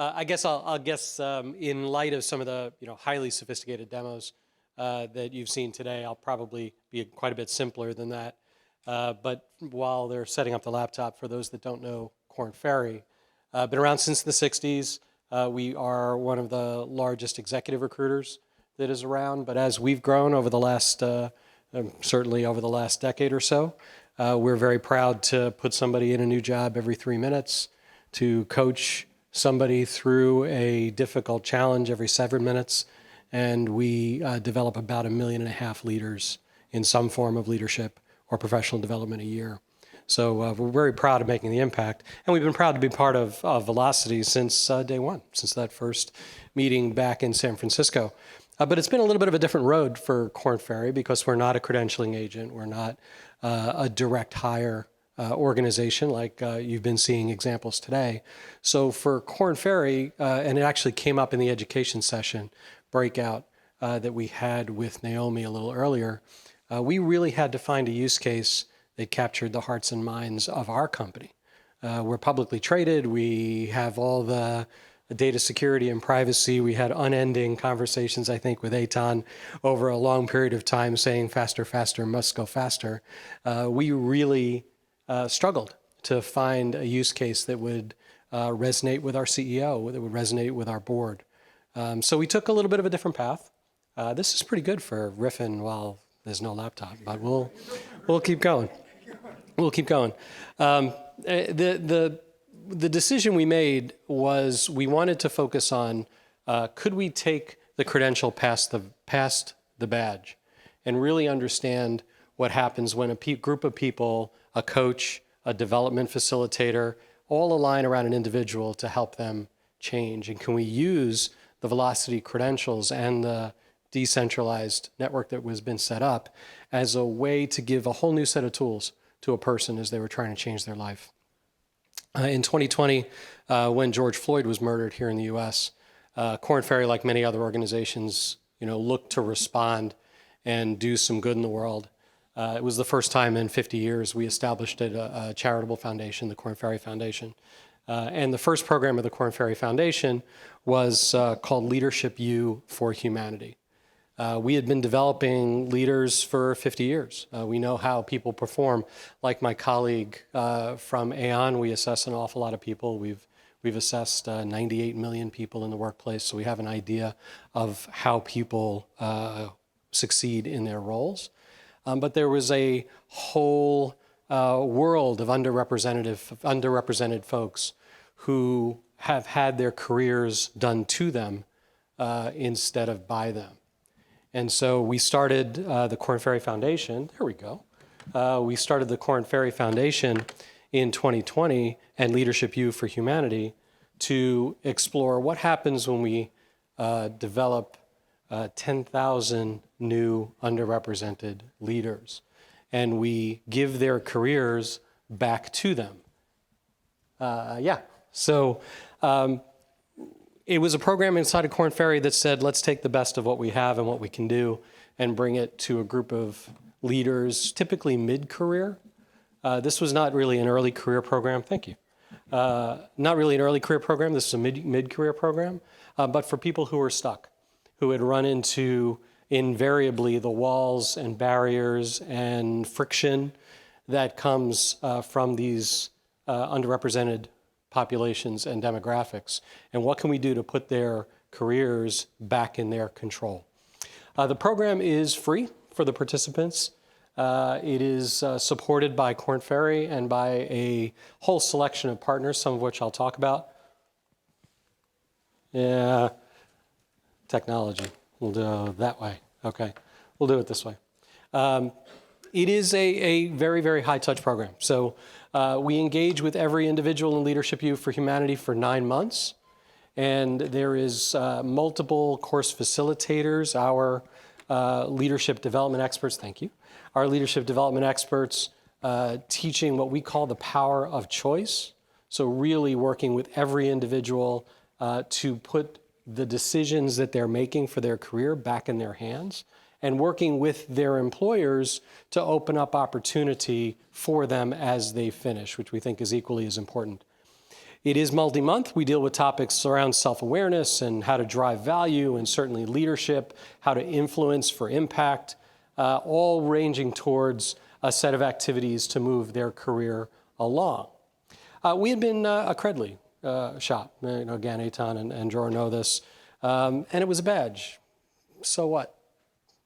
I guess I'll guess in light of some of the highly sophisticated demos that you've seen today, I'll probably be quite a bit simpler than that. But while they're setting up the laptop, for those that don't know Korn Ferry, been around since the 60s. We are one of the largest executive recruiters that is around. But as we've grown over the last, certainly over the last decade or so, we're very proud to put somebody in a new job every 3 minutes, to coach somebody through a difficult challenge every 7 minutes. And we develop about 1.5 million leaders in some form of leadership or professional development a year. So we're very proud of making the impact. And we've been proud to be part of Velocity since day one, since that first meeting back in San Francisco. But it's been a little bit of a different road for Korn Ferry because we're not a credentialing agent. We're not a direct hire organization like you've been seeing examples today. So for Korn Ferry, and it actually came up in the education session breakout that we had with Naomi a little earlier, we really had to find a use case that captured the hearts and minds of our company. We're publicly traded. We have all the data security and privacy. We had unending conversations, I think, with Eitan over a long period of time saying faster, faster, must go faster. We really struggled to find a use case that would resonate with our CEO, that would resonate with our board. So we took a little bit of a different path. This is pretty good for riffing while there's no laptop, but we'll keep going. We'll keep going. The decision we made was we wanted to focus on could we take the credential past the badge and really understand what happens when a group of people, a coach, a development facilitator, all align around an individual to help them change. And can we use the Velocity credentials and the decentralized network that was been set up as a way to give a whole new set of tools to a person as they were trying to change their life. In 2020, when George Floyd was murdered here in the U.S., Korn Ferry, like many other organizations, looked to respond and do some good in the world. It was the first time in 50 years we established a charitable foundation, the Korn Ferry Foundation. And the first program of the Korn Ferry Foundation was called Leadership U for Humanity. We had been developing leaders for 50 years. We know how people perform. Like my colleague from AON, we assess an awful lot of people. We've assessed 98 million people in the workplace, so we have an idea of how people succeed in their roles. But there was a whole world of underrepresented folks who have had their careers done to them instead of by them. And so we started the Korn Ferry Foundation. There we go. We started the Korn Ferry Foundation in 2020 and Leadership U for Humanity to explore what happens when we develop 10,000 new underrepresented leaders and we give their careers back to them. So it was a program inside of Korn Ferry that said, let's take the best of what we have and what we can do and bring it to a group of leaders, typically mid-career. This was not really an early career program. Thank you. Not really an early career program. This is a mid-career program, but for people who were stuck, who had run into invariably the walls and barriers and friction that comes from these underrepresented populations and demographics, and what can we do to put their careers back in their control. The program is free for the participants. It is supported by Korn Ferry and by a whole selection of partners, some of which I'll talk about. Yeah, technology. We'll do it that way. Okay, we'll do it this way. It is a very, very high-touch program. So we engage with every individual in Leadership U for Humanity for 9 months. And there is multiple course facilitators, our leadership development experts, thank you, our leadership development experts teaching what we call the power of choice. So really working with every individual to put the decisions that they're making for their career back in their hands, and working with their employers to open up opportunity for them as they finish, which we think is equally as important. It is multi-month. We deal with topics around self-awareness and how to drive value, and certainly leadership, how to influence for impact, all ranging towards a set of activities to move their career along. We had been a Credly shop. Again, Eitan and Dror know this. And it was a badge. So what?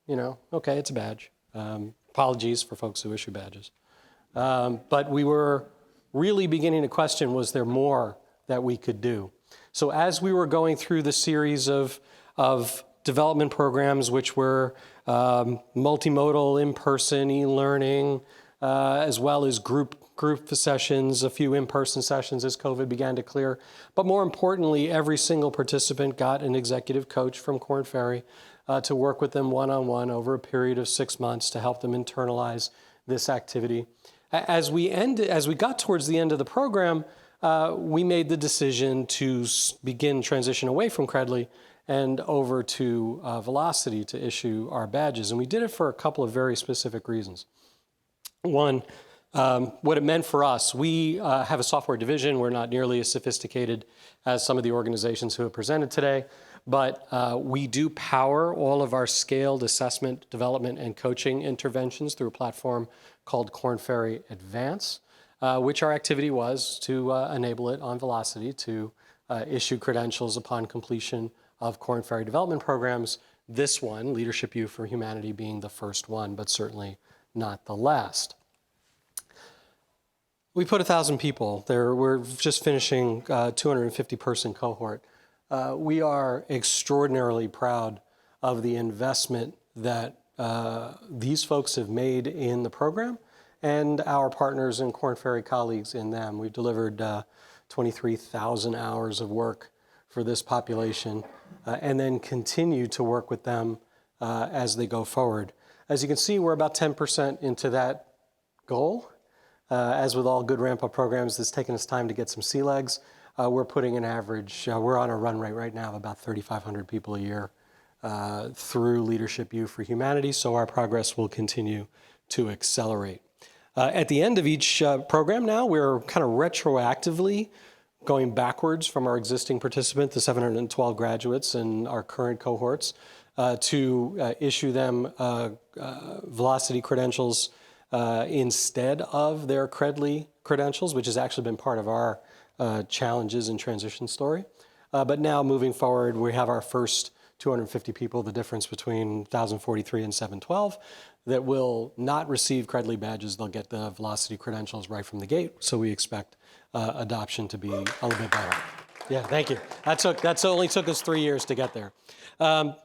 Okay, it's a badge. Apologies for folks who issue badges. But we were really beginning to question, was there more that we could do? So as we were going through the series of development programs, which were multimodal, in-person, e-learning, as well as group sessions, a few in-person sessions as COVID began to clear. But more importantly, every single participant got an executive coach from Korn Ferry to work with them one-on-one over a period of 6 months to help them internalize this activity. As we got towards the end of the program, we made the decision to begin transition away from Credly and over to Velocity to issue our badges. And we did it for a couple of very specific reasons. One, what it meant for us, we have a software division. We're not nearly as sophisticated as some of the organizations who have presented today, but we do power all of our scaled assessment, development, and coaching interventions through a platform called Korn Ferry Advance, which our activity was to enable it on Velocity to issue credentials upon completion of Korn Ferry development programs. This one, Leadership U for Humanity, being the first one, but certainly not the last. We put 1,000 people there. We're just finishing 250-person cohort. We are extraordinarily proud of the investment that these folks have made in the program and our partners and Korn Ferry colleagues in them. We've delivered 23,000 hours of work for this population and then continue to work with them as they go forward. As you can see, we're about 10% into that goal. As with all good ramp-up programs, it's taken us time to get some sea legs. We're putting an average, we're on a run rate right now of about 3,500 people a year through Leadership U for Humanity, so our progress will continue to accelerate. At the end of each program now, we're kind of retroactively going backwards from our existing participant, the 712 graduates in our current cohorts, to issue them Velocity credentials instead of their Credly credentials, which has actually been part of our challenges and transition story. But now moving forward, we have our first 250 people, the difference between 1,043 and 712, that will not receive Credly badges. They'll get the Velocity credentials right from the gate. So we expect adoption to be a little bit better. Yeah, thank you. That only took us 3 years to get there.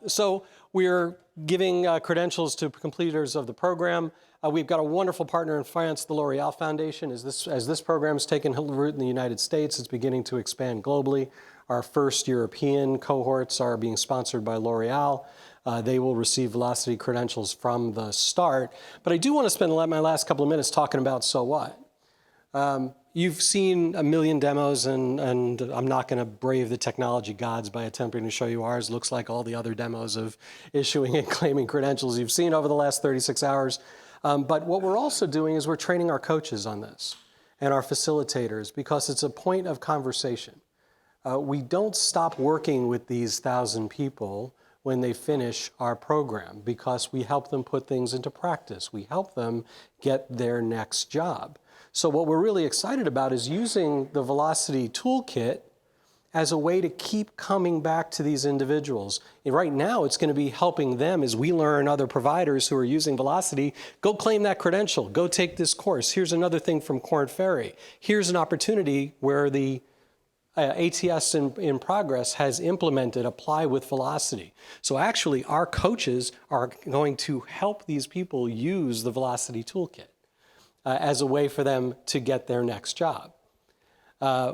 So we're giving credentials to completers of the program. We've got a wonderful partner in France, the L'Oréal Foundation. As this program has taken root in the United States, it's beginning to expand globally. Our first European cohorts are being sponsored by L'Oréal. They will receive Velocity credentials from the start. But I do want to spend my last couple of minutes talking about so what. You've seen a million demos, and I'm not going to brave the technology gods by attempting to show you ours. Looks like all the other demos of issuing and claiming credentials you've seen over the last 36 hours. But what we're also doing is we're training our coaches on this and our facilitators, because it's a point of conversation. We don't stop working with these 1,000 people when they finish our program, because we help them put things into practice. We help them get their next job. So what we're really excited about is using the Velocity toolkit as a way to keep coming back to these individuals. And right now, it's going to be helping them as we learn other providers who are using Velocity, go claim that credential, go take this course. Here's another thing from Korn Ferry. Here's an opportunity where the ATS in progress has implemented Apply with Velocity. So actually, our coaches are going to help these people use the Velocity toolkit as a way for them to get their next job.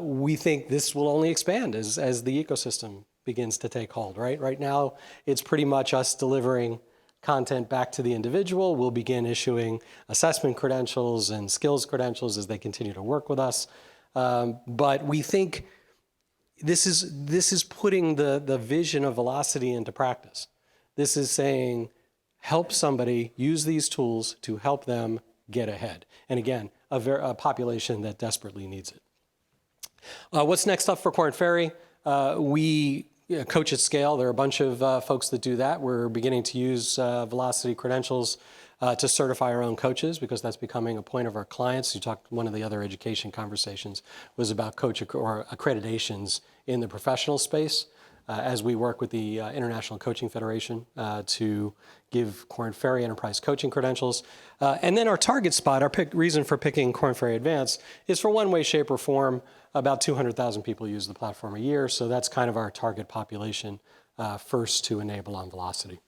We think this will only expand as the ecosystem begins to take hold, right? Right now, it's pretty much us delivering content back to the individual. We'll begin issuing assessment credentials and skills credentials as they continue to work with us. But we think this is putting the vision of Velocity into practice. This is saying, help somebody use these tools to help them get ahead. And again, a population that desperately needs it. What's next up for Korn Ferry? We coach at scale. There are a bunch of folks that do that. We're beginning to use Velocity credentials to certify our own coaches, because that's becoming a point of our clients. You talked, one of the other education conversations was about coach or accreditations in the professional space. As we work with the International Coaching Federation to give Korn Ferry enterprise coaching credentials. And then our target spot, our reason for picking Korn Ferry Advanced is, for one way, shape, or form, about 200,000 people use the platform a year. So that's kind of our target population first to enable on Velocity.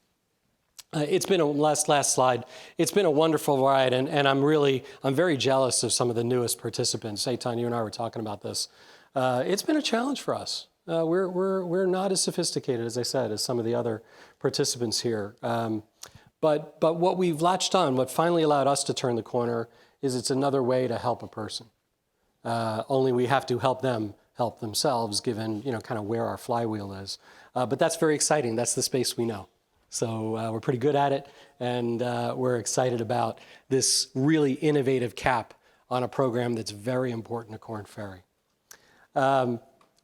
It's been a last slide. It's been a wonderful ride, and I'm very jealous of some of the newest participants. Eitan, you and I were talking about this. It's been a challenge for us. We're not as sophisticated, as I said, as some of the other participants here. But what we've latched on, what finally allowed us to turn the corner, is it's another way to help a person. Only we have to help them help themselves, given kind of where our flywheel is. But that's very exciting. That's the space we know. So we're pretty good at it, and we're excited about this really innovative cap on a program that's very important to Korn Ferry.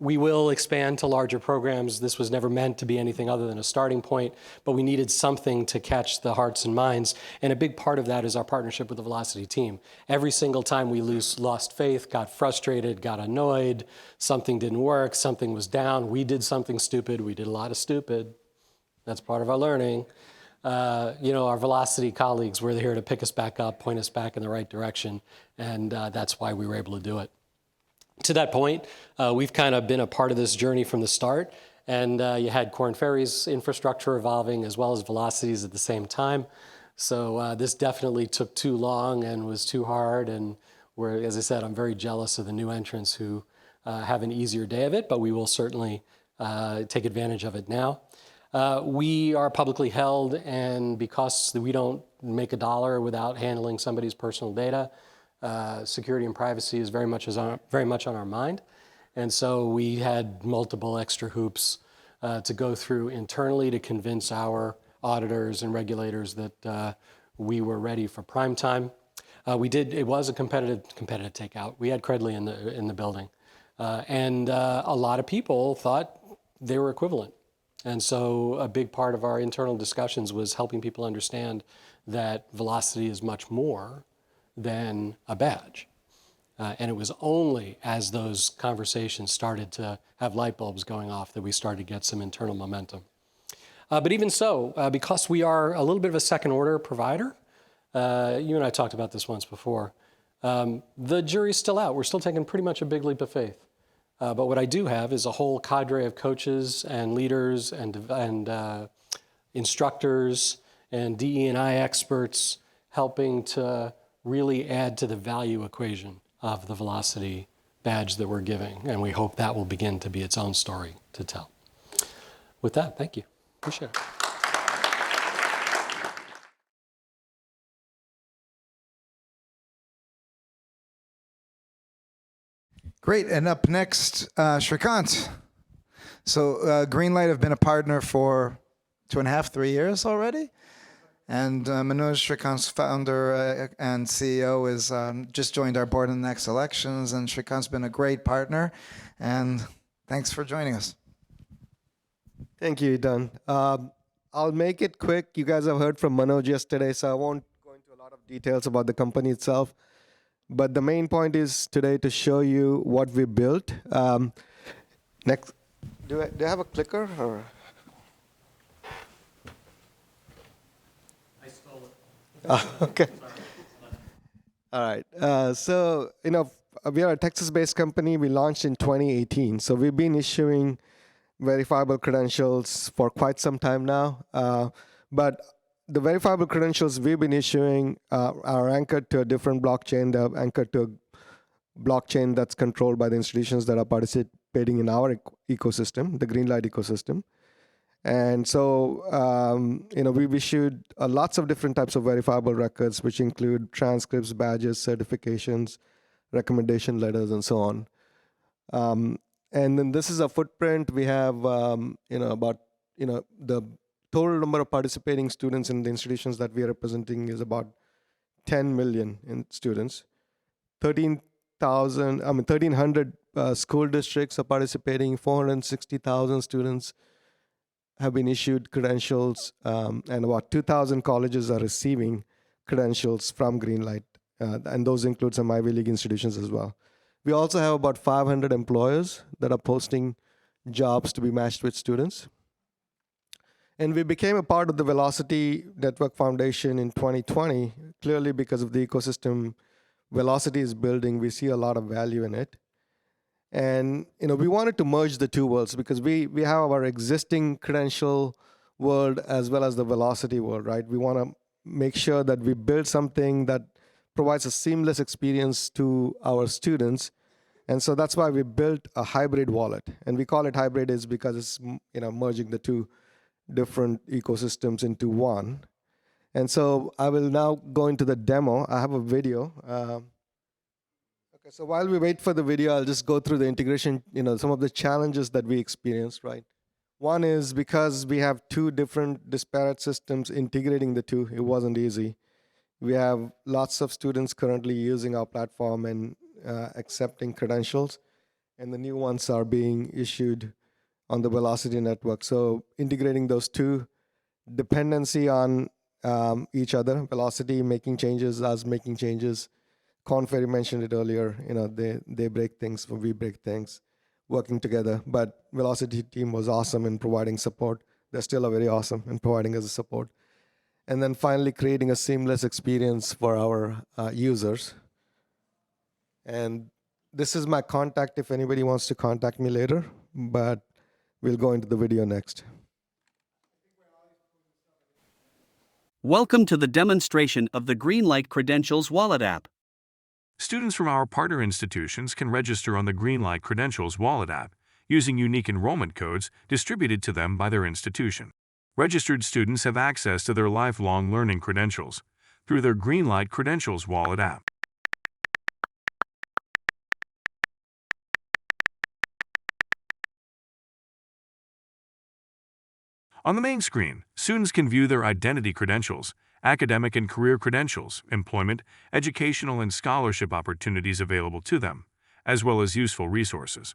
We will expand to larger programs. This was never meant to be anything other than a starting point, but we needed something to catch the hearts and minds, and a big part of that is our partnership with the Velocity team. Every single time we lost faith, got frustrated, got annoyed, something didn't work, something was down, we did something stupid, we did a lot of stupid. That's part of our learning. Our Velocity colleagues were here to pick us back up, point us back in the right direction, and that's why we were able to do it. To that point, we've kind of been a part of this journey from the start, and you had Korn Ferry's infrastructure evolving as well as Velocity's at the same time. So this definitely took too long and was too hard, and as I said, I'm very jealous of the new entrants who have an easier day of it, but we will certainly take advantage of it now. We are publicly held, and because we don't make a dollar without handling somebody's personal data, security and privacy is very much on our mind. And so we had multiple extra hoops to go through internally to convince our auditors and regulators that we were ready for prime time. It was a competitive takeout. We had Credly in the building. And a lot of people thought they were equivalent. And so a big part of our internal discussions was helping people understand that Velocity is much more than a badge. And it was only as those conversations started to have light bulbs going off that we started to get some internal momentum. But even so, because we are a little bit of a second order provider, you and I talked about this once before, the jury's still out. We're still taking pretty much a big leap of faith. But what I do have is a whole cadre of coaches and leaders and instructors and DE&I experts helping to really add to the value equation of the Velocity badge that we're giving. And we hope that will begin to be its own story to tell. With that, thank you. Appreciate it. Great, and up next, SHRIKANT. So Greenlight have been a partner for 2.5, 3 years already. And Manoj, SHRIKANT's founder and CEO, is just joined our board in the next elections, and SHRIKANT's been a great partner. And thanks for joining us. Thank you, Ethan. I'll make it quick. You guys have heard from Manoj yesterday, so I won't go into a lot of details about the company itself. But the main point is today to show you what we built. Next, do I have a clicker? Or? I stole it. Okay. All right. We are a Texas-based company. We launched in 2018. So we've been issuing verifiable credentials for quite some time now. But the verifiable credentials we've been issuing are anchored to a different blockchain. They're anchored to a blockchain that's controlled by the institutions that are participating in our ecosystem, the Greenlight ecosystem. And so, we've issued lots of different types of verifiable records, which include transcripts, badges, certifications, recommendation letters, and so on. And then this is a footprint. We have, the total number of participating students in the institutions that we are representing is about 10 million students. 1,300 school districts are participating. 460,000 students have been issued credentials, and about 2,000 colleges are receiving credentials from Greenlight, and those include some Ivy League institutions as well. We also have about 500 employers that are posting jobs to be matched with students. And we became a part of the Velocity Network Foundation in 2020, clearly because of the ecosystem Velocity is building. We see a lot of value in it. And we wanted to merge the two worlds because we have our existing credential world as well as the Velocity world, right? We want to make sure that we build something that provides a seamless experience to our students. And so that's why we built a hybrid wallet. And we call it hybrid is because it's merging the two different ecosystems into one. And so I will now go into the demo. I have a video. Okay, so while we wait for the video, I'll just go through the integration, some of the challenges that we experienced, right? One is because we have two different disparate systems, integrating the two, it wasn't easy. We have lots of students currently using our platform and accepting credentials, and the new ones are being issued on the Velocity network. So integrating those two, dependency on each other, Velocity making changes, us making changes. Korn Ferry mentioned it earlier, they break things, we break things, working together. But Velocity team was awesome in providing support. They're still very awesome in providing us support. And then finally creating a seamless experience for our users. And this is my contact if anybody wants to contact me later, but we'll go into the video next. Welcome to the demonstration of the Greenlight Credentials Wallet app. Students from our partner institutions can register on the Greenlight Credentials Wallet app using unique enrollment codes distributed to them by their institution. Registered students have access to their lifelong learning credentials through their Greenlight Credentials Wallet app. On the main screen, students can view their identity credentials, academic and career credentials, employment, educational and scholarship opportunities available to them, as well as useful resources.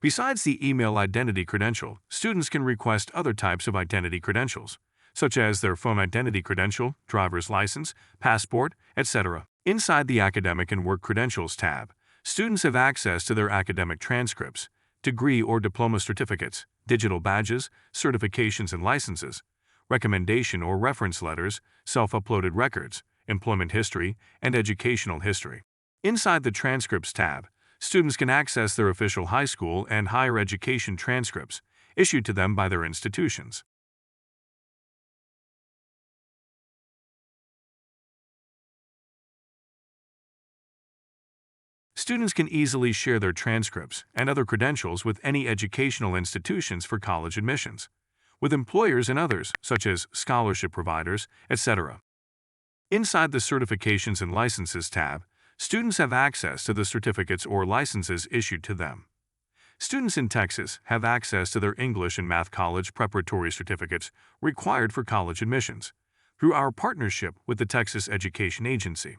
Besides the email identity credential, students can request other types of identity credentials, such as their phone identity credential, driver's license, passport, etc. Inside the Academic and Work Credentials tab, students have access to their academic transcripts, degree or diploma certificates, digital badges, certifications and licenses, recommendation or reference letters, self-uploaded records, employment history, and educational history. Inside the Transcripts tab, students can access their official high school and higher education transcripts issued to them by their institutions. Students can easily share their transcripts and other credentials with any educational institutions for college admissions, with employers and others, such as scholarship providers, etc. Inside the Certifications and Licenses tab, students have access to the certificates or licenses issued to them. Students in Texas have access to their English and Math College preparatory certificates required for college admissions through our partnership with the Texas Education Agency.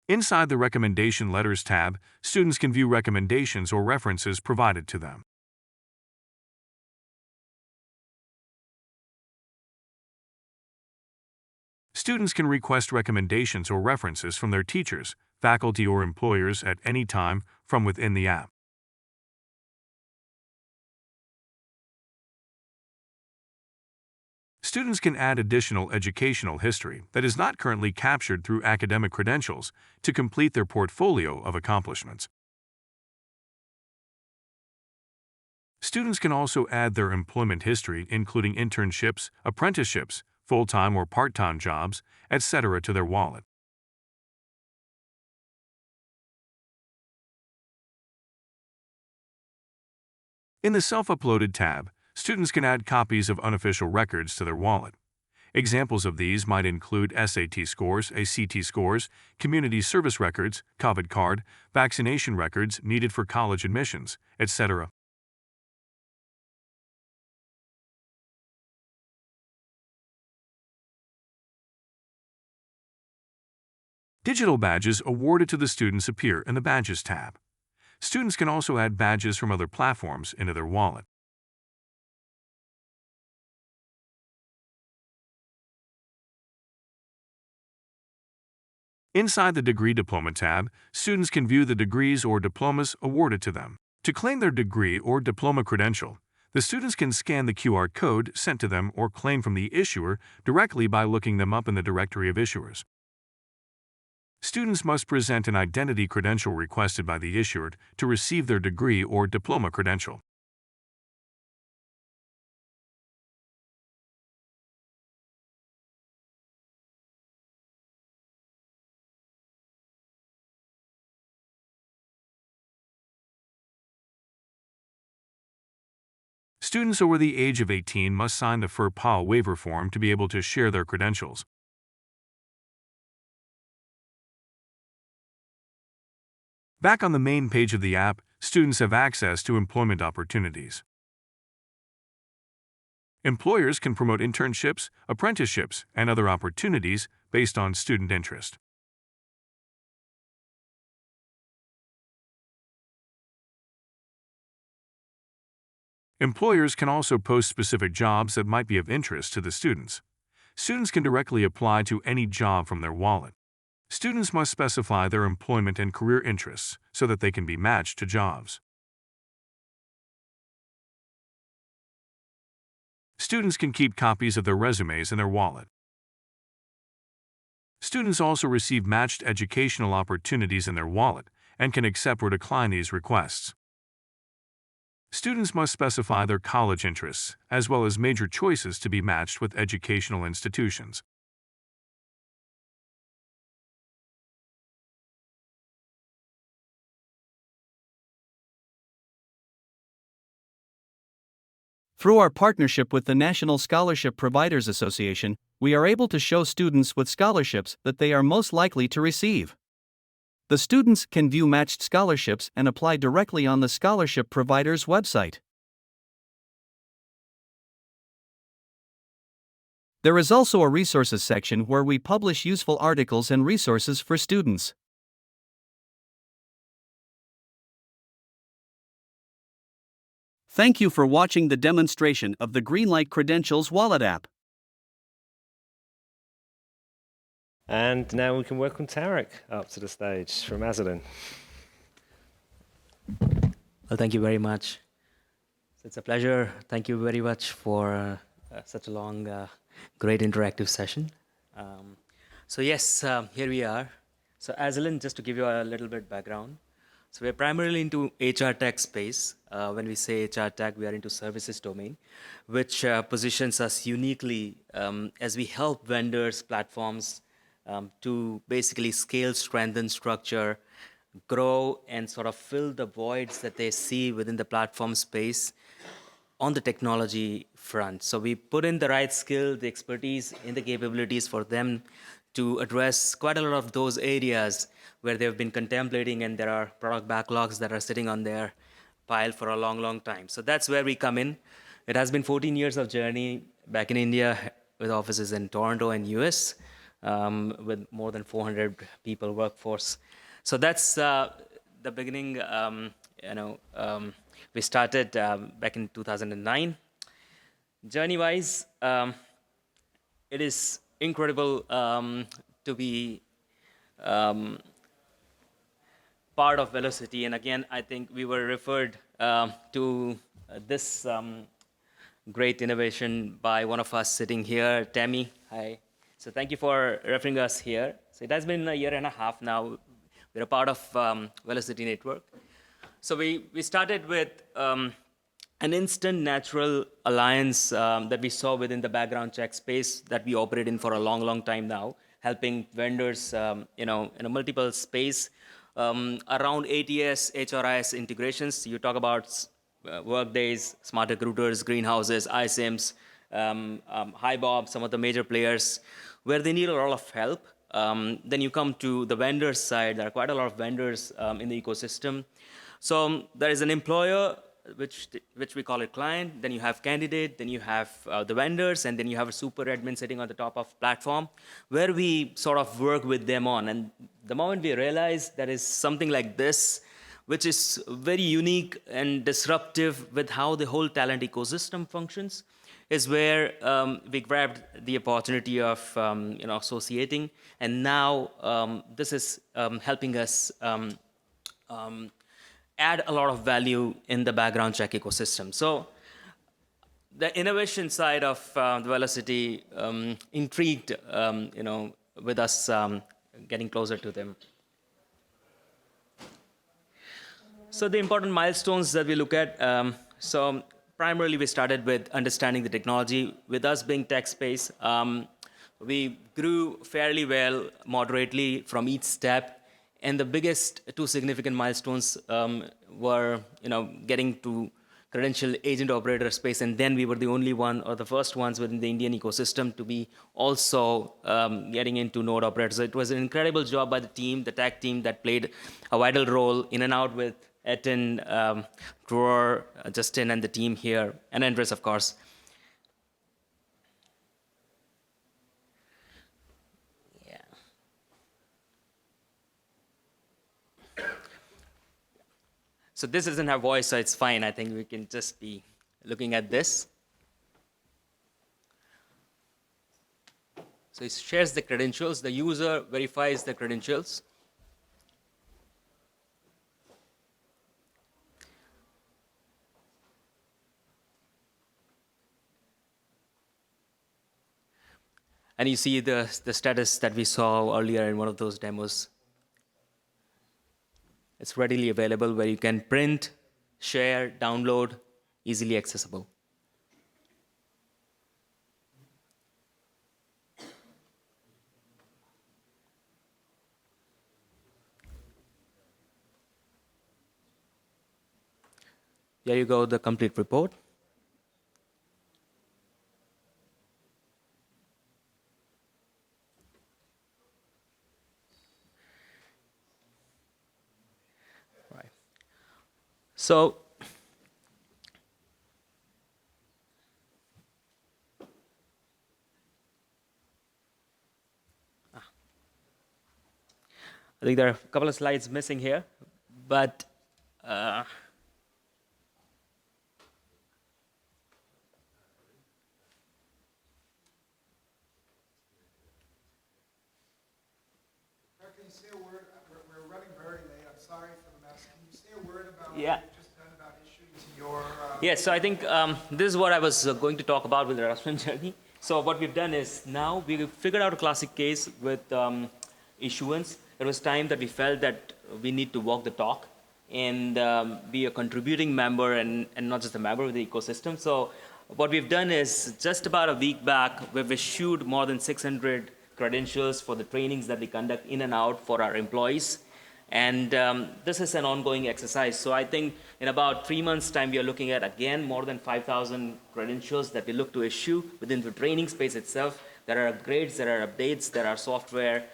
Inside the Recommendation Letters tab, students can view recommendations or references provided to them. Students can request recommendations or references from their teachers, faculty, or employers at any time from within the app. Students can add additional educational history that is not currently captured through academic credentials to complete their portfolio of accomplishments. Students can also add their employment history, including internships, apprenticeships, full-time or part-time jobs, etc., to their wallet. In the Self-Uploaded tab, students can add copies of unofficial records to their wallet. Examples of these might include SAT scores, ACT scores, community service records, COVID card, vaccination records needed for college admissions, etc. Digital badges awarded to the students appear in the Badges tab. Students can also add badges from other platforms into their wallet. Inside the Degree Diploma tab, students can view the degrees or diplomas awarded to them. To claim their degree or diploma credential, the students can scan the QR code sent to them or claim from the issuer directly by looking them up in the directory of issuers. Students must present an identity credential requested by the issuer to receive their degree or diploma credential. Students over the age of 18 must sign the FERPAL waiver form to be able to share their credentials. Back on the main page of the app, students have access to employment opportunities. Employers can promote internships, apprenticeships, and other opportunities based on student interest. Employers can also post specific jobs that might be of interest to the students. Students can directly apply to any job from their wallet. Students must specify their employment and career interests so that they can be matched to jobs. Students can keep copies of their resumes in their wallet. Students also receive matched educational opportunities in their wallet and can accept or decline these requests. Students must specify their college interests, as well as major choices to be matched with educational institutions. Through our partnership with the National Scholarship Providers Association, we are able to show students with scholarships that they are most likely to receive. The students can view matched scholarships and apply directly on the scholarship provider's website. There is also a resources section where we publish useful articles and resources for students. Thank you for watching the demonstration of the Greenlight Credentials Wallet app. And now we can welcome Tarak up to the stage from Azilen. Well, thank you very much. It's a pleasure. Thank you very much for such a long, great interactive session. Here we are. So Azilen, just to give you a little bit background. So we're primarily into HR tech space. When we say HR tech, we are into services domain, which positions us uniquely as we help vendors, platforms, to basically scale, strengthen, structure, grow, and sort of fill the voids that they see within the platform space on the technology front. So we put in the right skill, the expertise, and the capabilities for them to address quite a lot of those areas where they've been contemplating and there are product backlogs that are sitting on their pile for a long, long time. So that's where we come in. It has been 14 years of journey back in India with offices in Toronto and US. With more than 400 people workforce. So that's the beginning. We started back in 2009. Journey-wise, it is incredible to be part of Velocity. And again, I think we were referred to this great innovation by one of us sitting here, Tammy. Hi. So thank you for referring us here. So it has been a year and a half now. We're a part of Velocity Network. So we started with an instant natural alliance that we saw within the background check space that we operate in for a long, long time now, helping vendors in a multiple space around ATS, HRIS integrations. You talk about Workdays, Smart Recruiters, Greenhouses, iSIMS, HiBob, some of the major players, where they need a lot of help. Then you come to the vendor side. There are quite a lot of vendors in the ecosystem. So there is an employer which we call it client, then you have candidate, then you have the vendors, and then you have a super admin sitting on the top of platform, where we sort of work with them on. And the moment we realize there is something like this, which is very unique and disruptive with how the whole talent ecosystem functions, is where we grabbed the opportunity of associating, and now this is helping us add a lot of value in the background check ecosystem. So the innovation side of the Velocity intrigued with us getting closer to them. So the important milestones that we look at, so primarily we started with understanding the technology. With us being tech space, we grew fairly well, moderately from each step. And the biggest two significant milestones were getting to credential agent operator space, and then we were the only one or the first ones within the Indian ecosystem to be also getting into node operators. So it was an incredible job by the team, the tech team that played a vital role in and out with Etin, Dror, Justin, and the team here, and Andres, of course. Yeah. So this doesn't have voice, so it's fine. I think we can just be looking at this. So it shares the credentials. The user verifies the credentials. And you see the status that we saw earlier in one of those demos. It's readily available where you can print, share, download, easily accessible. Here you go, the complete report. So I think there are a couple of slides missing here, but Can you say a word? We're running very late. I'm sorry for the mess. Can you say a word about Yeah. what you've just done about issuing to your... Yes, so I think this is what I was going to talk about with the restaurant journey. So what we've done is now we figured out a classic case with issuance. It was time that we felt that we need to walk the talk and be a contributing member and not just a member of the ecosystem. So what we've done is just about a week back, we've issued more than 600 credentials for the trainings that we conduct in and out for our employees. And this is an ongoing exercise. So I think in about 3 months' time, we are looking at, again, more than 5,000 credentials that we look to issue within the training space itself. There are upgrades, there are updates, there are software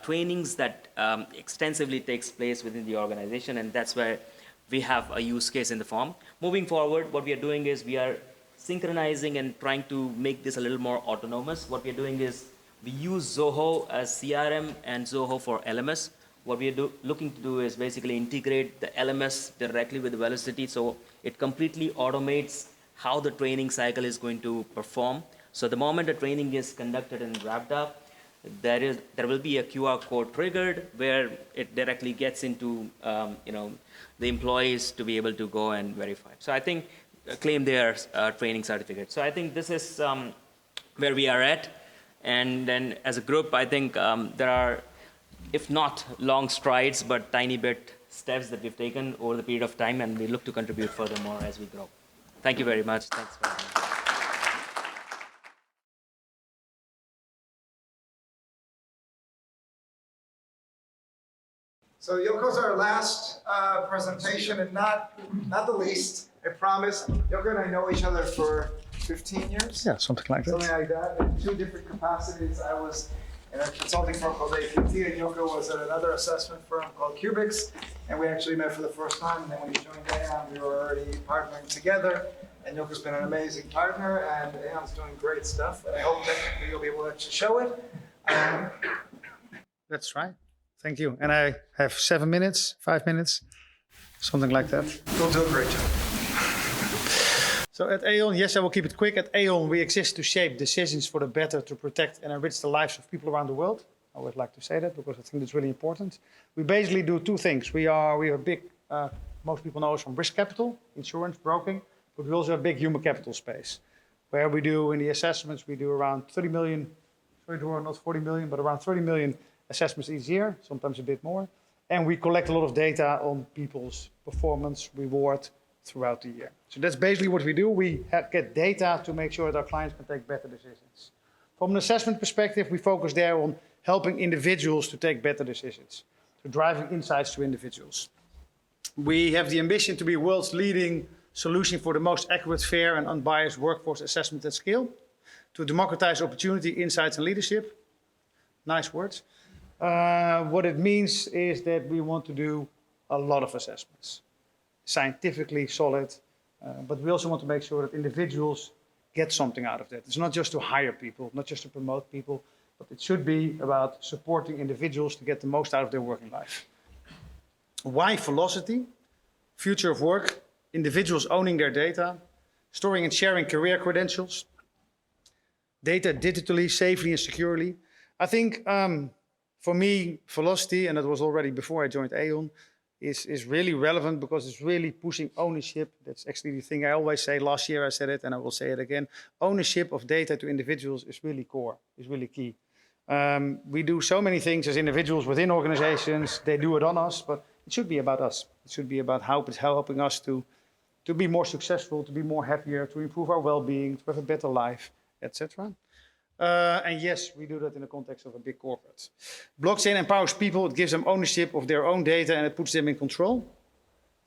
trainings that extensively takes place within the organization, and that's where we have a use case in the form. Moving forward, what we are doing is we are synchronizing and trying to make this a little more autonomous. What we are doing is we use Zoho as CRM and Zoho for LMS. What we are looking to do is basically integrate the LMS directly with the Velocity, so it completely automates how the training cycle is going to perform. So the moment the training is conducted and wrapped up, there will be a QR code triggered where it directly gets into the employees to be able to go and verify. So I think claim their training certificate. So I think this is where we are at. And then as a group, I think there are, if not long strides, but tiny bit steps that we've taken over the period of time, and we look to contribute furthermore as we grow. Thank you very much. Thanks for having me. So Yoko's our last presentation, and not the least, I promise. Yoko and I know each other for 15 years? Yeah, something like that. Something like that, in 2 different capacities. I was in a consulting firm called APT, and JOUKO was at another assessment firm called Cubics, and we actually met for the first time, and then when you joined AON, we were already partnering together, and JOUKO's been an amazing partner, and AON's doing great stuff, and I hope that you'll be able to show it. That's right. Thank you. And I have 7 minutes, 5 minutes, something like that. You'll do a great job. So at AON, yes, I will keep it quick. At AON, we exist to shape decisions for the better, to protect and enrich the lives of people around the world. I always like to say that because I think it's really important. We basically do two things. We are a big, most people know us from risk capital, insurance, broking, but we also have a big human capital space where we do in the assessments, we do around 30 million, sorry, not 40 million, but around 30 million assessments each year, sometimes a bit more. And we collect a lot of data on people's performance, reward, throughout the year. So that's basically what we do. We get data to make sure that our clients can take better decisions. From an assessment perspective, we focus there on helping individuals to take better decisions, so driving insights to individuals. We have the ambition to be world's leading solution for the most accurate, fair, and unbiased workforce assessment at scale, to democratize opportunity, insights, and leadership. Nice words. What it means is that we want to do a lot of assessments, scientifically solid, but we also want to make sure that individuals get something out of that. It's not just to hire people, not just to promote people, but it should be about supporting individuals to get the most out of their working life. Why velocity? Future of work, individuals owning their data, storing and sharing career credentials, data digitally, safely and securely. I think for me, velocity, and that was already before I joined AON, is really relevant because it's really pushing ownership. That's actually the thing I always say. Last year I said it and I will say it again. Ownership of data to individuals is really core, is really key. We do so many things as individuals within organizations. They do it on us, but it should be about us. It should be about how it's helping us to be more successful, to be more happier, to improve our well-being, to have a better life, etc. And yes, we do that in the context of a big corporate. Blockchain empowers people, it gives them ownership of their own data and it puts them in control.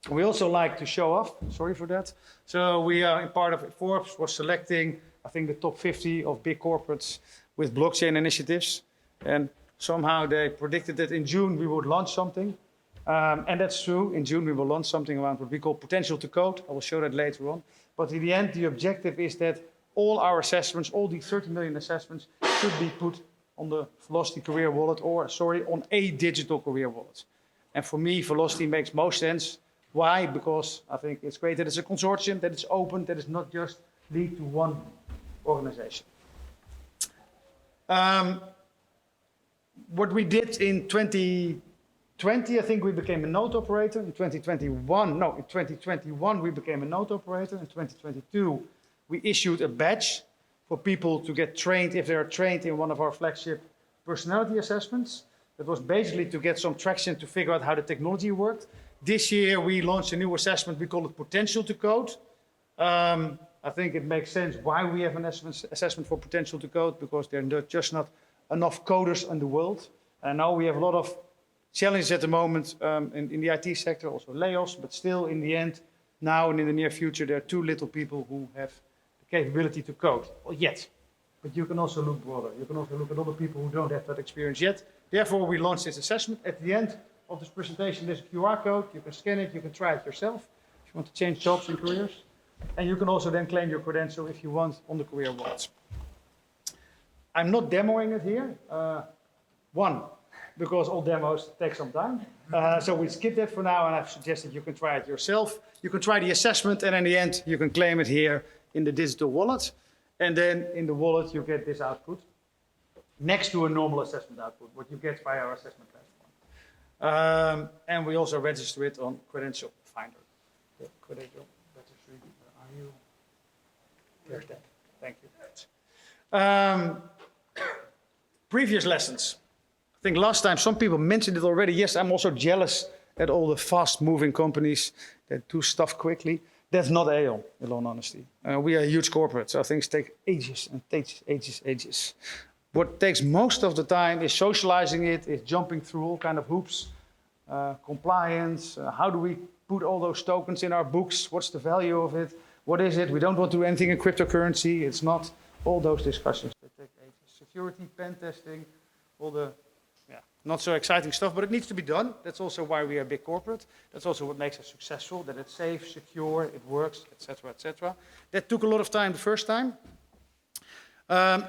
We also like to show off, sorry for that. So we are part of Forbes was selecting, I think, the top 50 of big corporates with blockchain initiatives. And somehow they predicted that in June we would launch something. And that's true, in June we will launch something around what we call potential to code. I will show that later on. But in the end, the objective is that all our assessments, all the 30 million assessments, should be put on the Velocity Career Wallet, or sorry, on a digital career wallet. And for me, Velocity makes most sense. Why? Because I think it's great that it's a consortium, that it's open, that it's not just linked to one organization. What we did in 2020, I think we became a node operator. In 2021 we became a node operator. In 2022, we issued a badge for people to get trained if they are trained in one of our flagship personality assessments. That was basically to get some traction to figure out how the technology worked. This year we launched a new assessment, we call it Potential to Code. I think it makes sense why we have an assessment for Potential to Code, because there are just not enough coders in the world. And now we have a lot of challenges at the moment in the IT sector, also layoffs, but still in the end, now and in the near future, there are too little people who have capability to code, well, yet. But you can also look broader. You can also look at other people who don't have that experience yet. Therefore, we launched this assessment. At the end of this presentation, there's a QR code. You can scan it. You can try it yourself if you want to change jobs and careers. And you can also then claim your credential if you want on the career wallets. I'm not demoing it here. One, because all demos take some time. So we skip that for now, and I've suggested you can try it yourself. You can try the assessment, and in the end, you can claim it here in the digital wallet. And then in the wallet, you get this output next to a normal assessment output, what you get via our assessment platform. And we also register it on Credential Finder. The credential registry, where are you? There's that. Thank you. Previous lessons. I think last time some people mentioned it already. Yes, I'm also jealous at all the fast-moving companies that do stuff quickly. That's not AON, in all honesty. We are a huge corporate, so things take ages and takes ages. What takes most of the time is socializing it, is jumping through all kind of hoops, compliance, how do we put all those tokens in our books, what's the value of it, what is it, we don't want to do anything in cryptocurrency, it's not all those discussions that take ages. Security, pen testing, all the not so exciting stuff, but it needs to be done. That's also why we are a big corporate. That's also what makes us successful, that it's safe, secure, it works, etc., etc. That took a lot of time the first time.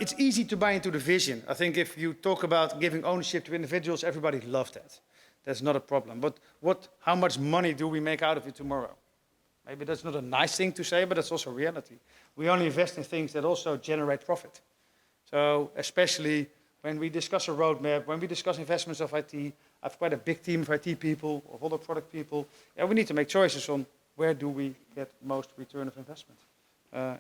It's easy to buy into the vision. I think if you talk about giving ownership to individuals, everybody loves that. That's not a problem. But how much money do we make out of it tomorrow? Maybe that's not a nice thing to say, but that's also reality. We only invest in things that also generate profit. So especially when we discuss a roadmap, when we discuss investments of IT, I have quite a big team of IT people, of other product people. Yeah, we need to make choices on where do we get most return of investment.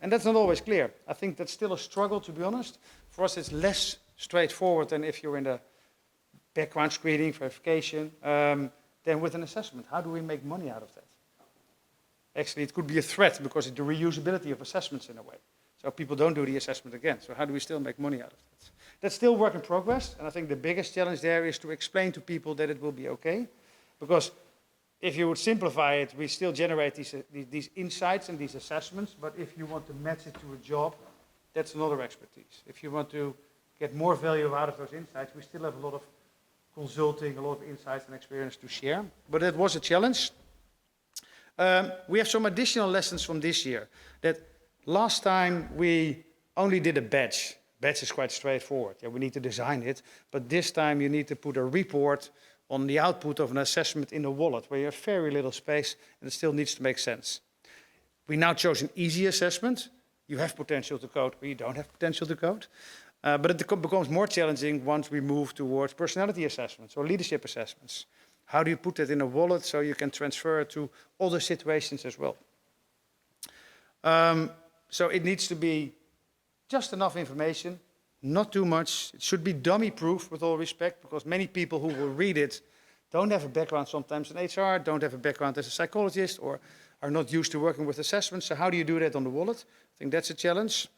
And that's not always clear. I think that's still a struggle, to be honest. For us, it's less straightforward than if you're in the background screening, verification, than with an assessment. How do we make money out of that? Actually, it could be a threat because of the reusability of assessments in a way. So people don't do the assessment again. So how do we still make money out of that? That's still work in progress. And I think the biggest challenge there is to explain to people that it will be okay. Because if you would simplify it, we still generate these insights and these assessments. But if you want to match it to a job, that's another expertise. If you want to get more value out of those insights, we still have a lot of consulting, a lot of insights and experience to share. But it was a challenge. We have some additional lessons from this year. That last time we only did a badge. Badge is quite straightforward. Yeah, we need to design it. But this time you need to put a report on the output of an assessment in a wallet where you have very little space and it still needs to make sense. We now chose an easy assessment. You have potential to code or you don't have potential to code. But it becomes more challenging once we move towards personality assessments or leadership assessments. How do you put it in a wallet so you can transfer it to other situations as well? So it needs to be just enough information, not too much. It should be dummy-proof with all respect, because many people who will read it don't have a background sometimes in HR, don't have a background as a psychologist, or are not used to working with assessments. So how do you do that on the wallet? I think that's a challenge.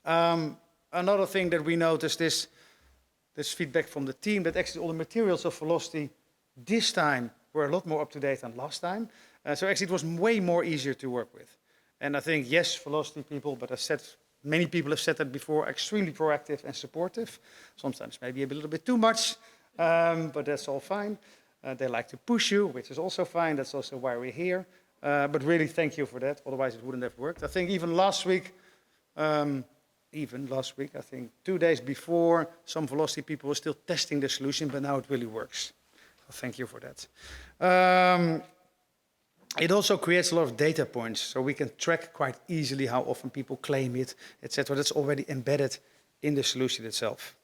Another thing that we noticed is this feedback from the team, that actually all the materials of Velocity this time were a lot more up-to-date than last time. So actually it was way more easier to work with. And I think, yes, Velocity people, but I said, many people have said that before, extremely proactive and supportive. Sometimes maybe a little bit too much, but that's all fine. They like to push you, which is also fine. That's also why we're here. But really, thank you for that. Otherwise, it wouldn't have worked. I think even last week, I think 2 days before, some Velocity people were still testing the solution, but now it really works. So thank you for that. It also creates a lot of data points, so we can track quite easily how often people claim it, etc. That's already embedded in the solution itself.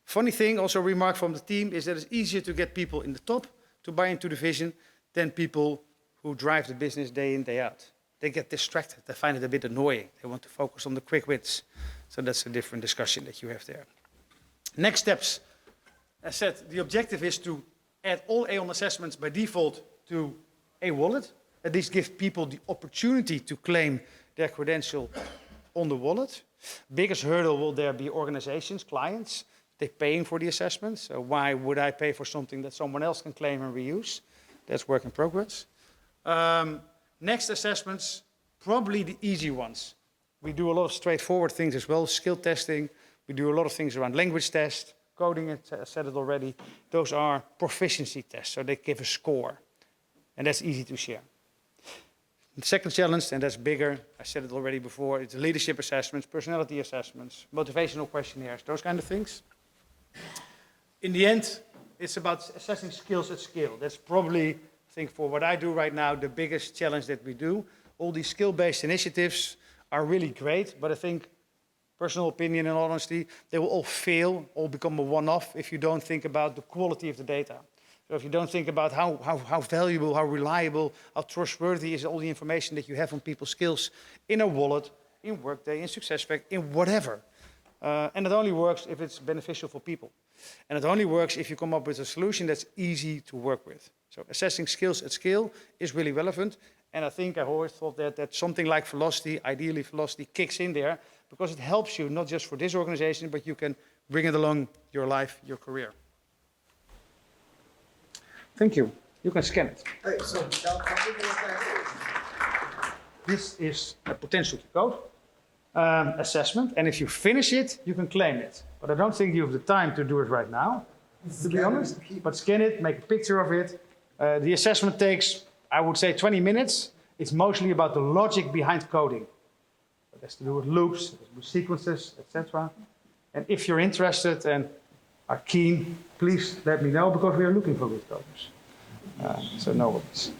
Funny thing, also a remark from the team, is that it's easier to get people in the top to buy into the vision than people who drive the business day in, day out. They get distracted. They find it a bit annoying. They want to focus on the quick wins. So that's a different discussion that you have there. Next steps. As said, the objective is to add all Aon assessments by default to a wallet. At least give people the opportunity to claim their credential on the wallet. Biggest hurdle will there be organizations, clients. They're paying for the assessments. So why would I pay for something that someone else can claim and reuse? That's work in progress. Next assessments, probably the easy ones. We do a lot of straightforward things as well, skill testing. We do a lot of things around language test, coding, I said it already. Those are proficiency tests, so they give a score. And that's easy to share. The second challenge, and that's bigger, I said it already before, it's leadership assessments, personality assessments, motivational questionnaires, those kind of things. In the end, it's about assessing skills at scale. That's probably, I think, for what I do right now, the biggest challenge that we do. All these skill-based initiatives are really great, but I think, personal opinion and honesty, they will all fail, all become a one-off if you don't think about the quality of the data. So if you don't think about how valuable, how reliable, how trustworthy is all the information that you have on people's skills in a wallet, in Workday, in SuccessFactors, in whatever. And it only works if it's beneficial for people. And it only works if you come up with a solution that's easy to work with. So assessing skills at scale is really relevant. And I think I've always thought that something like Velocity, ideally Velocity, kicks in there because it helps you not just for this organization, but you can bring it along your life, your career. Thank you. You can scan it. Hey, so tell me what that is. This is a potential to code assessment, and if you finish it, you can claim it. But I don't think you have the time to do it right now, to be honest. But scan it, make a picture of it. The assessment takes, I would say, 20 minutes. It's mostly about the logic behind coding. It has to do with loops, it has to do with sequences, etc. And if you're interested and are keen, please let me know, because we are looking for good coders. So no worries.